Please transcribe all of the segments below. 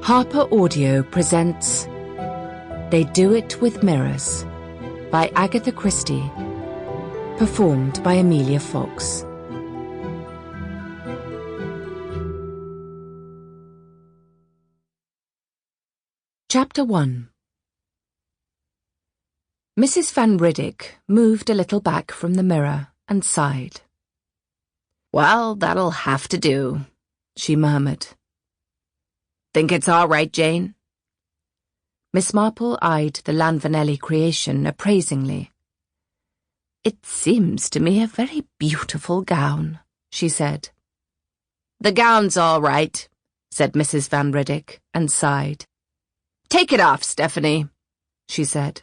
Harper Audio presents They Do It With Mirrors by Agatha Christie, performed by Emilia Fox. Chapter 1. Mrs. Van Rydock moved a little back from the mirror and sighed. "Well, that'll have to do," she murmured. "Think it's all right, Jane?" Miss Marple eyed the Lanvanelli creation appraisingly. "It seems to me a very beautiful gown," she said. "The gown's all right," said Mrs. Van Rydock, and sighed. "Take it off, Stephanie," she said.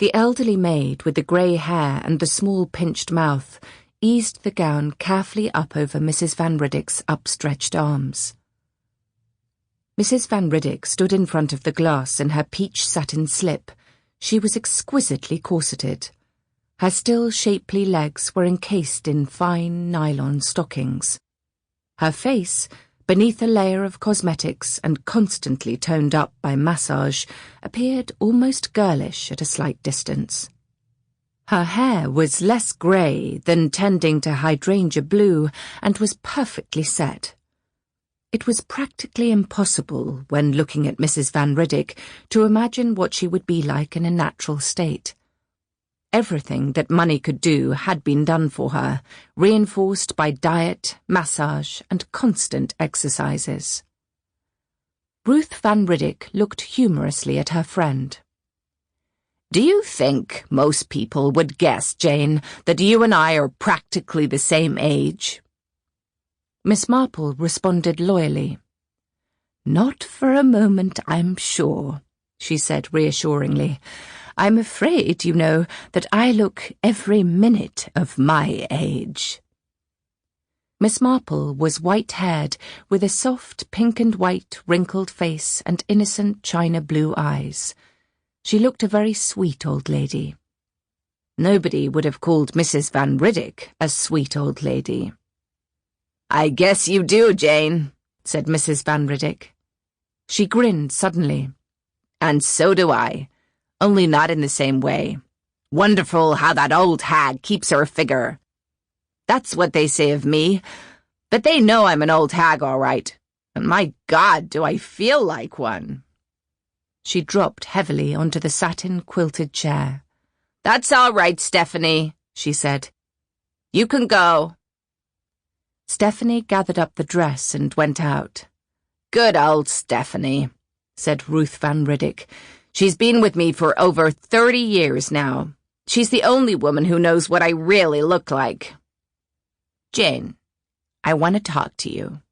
The elderly maid with the grey hair and the small pinched mouth eased the gown carefully up over Mrs. Van Rydock's upstretched arms. Mrs. Van Rydock stood in front of the glass in her peach satin slip. She was exquisitely corseted. Her still shapely legs were encased in fine nylon stockings. Her face, beneath a layer of cosmetics and constantly toned up by massage, appeared almost girlish at a slight distance. Her hair was less grey than tending to hydrangea blue and was perfectly set. It was practically impossible, when looking at Mrs. Van Rydock, to imagine what she would be like in a natural state. Everything that money could do had been done for her, reinforced by diet, massage, and constant exercises. Ruth Van Rydock looked humorously at her friend. "Do you think most people would guess, Jane, that you and I are practically the same age?" Miss Marple responded loyally. "Not for a moment, I'm sure," she said reassuringly. "I'm afraid, you know, that I look every minute of my age." Miss Marple was white-haired, with a soft pink and white wrinkled face and innocent china blue eyes. She looked a very sweet old lady. Nobody would have called Mrs. Van Rydock a sweet old lady. "I guess you do, Jane," said Mrs. Van Rydock. She grinned suddenly. "And so do I, only not in the same way. Wonderful how that old hag keeps her figure. That's what they say of me, but they know I'm an old hag all right, and my God, do I feel like one." She dropped heavily onto the satin-quilted chair. "That's all right, Stephanie," she said. "You can go." Stephanie gathered up the dress and went out. "Good old Stephanie," said Ruth Van Rydock. "She's been with me for over 30 years now. She's the only woman who knows what I really look like. Jane, I want to talk to you."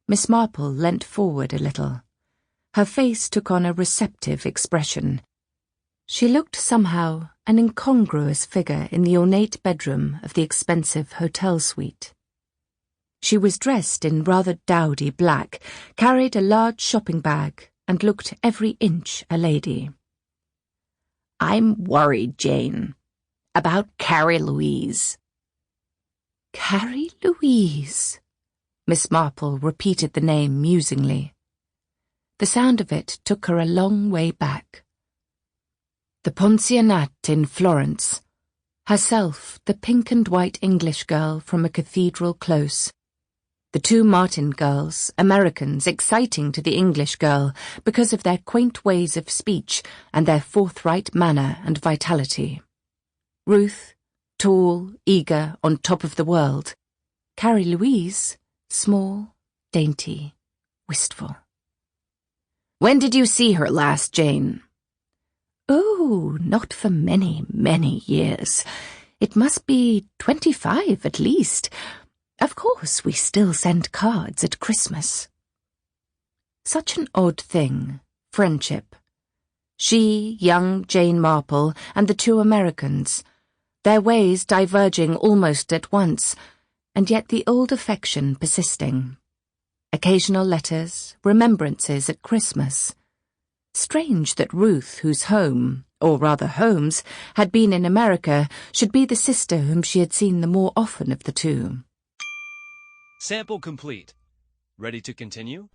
Miss Marple leant forward a little. Her face took on a receptive expression. She looked somehow an incongruous figure in the ornate bedroom of the expensive hotel suite. She was dressed in rather dowdy black, carried a large shopping bag, and looked every inch a lady. "I'm worried, Jane, about Carrie Louise." "Carrie Louise?" Miss Marple repeated the name musingly. The sound of it took her a long way back. The pensionnat in Florence, herself the pink and white English girl from a cathedral close, the two Martin girls, Americans, exciting to the English girl because of their quaint ways of speech and their forthright manner and vitality. Ruth, tall, eager, on top of the world. Carrie Louise, small, dainty, wistful. "When did you see her last, Jane?" "Oh, not for many, many years. It must be 25 at least. Of course, we still send cards at Christmas." Such an odd thing, friendship. She, young Jane Marple, and the two Americans, their ways diverging almost at once, and yet the old affection persisting. Occasional letters, remembrances at Christmas. Strange that Ruth, whose home, or rather homes, had been in America, should be the sister whom she had seen the more often of the two. Sample complete. Ready to continue?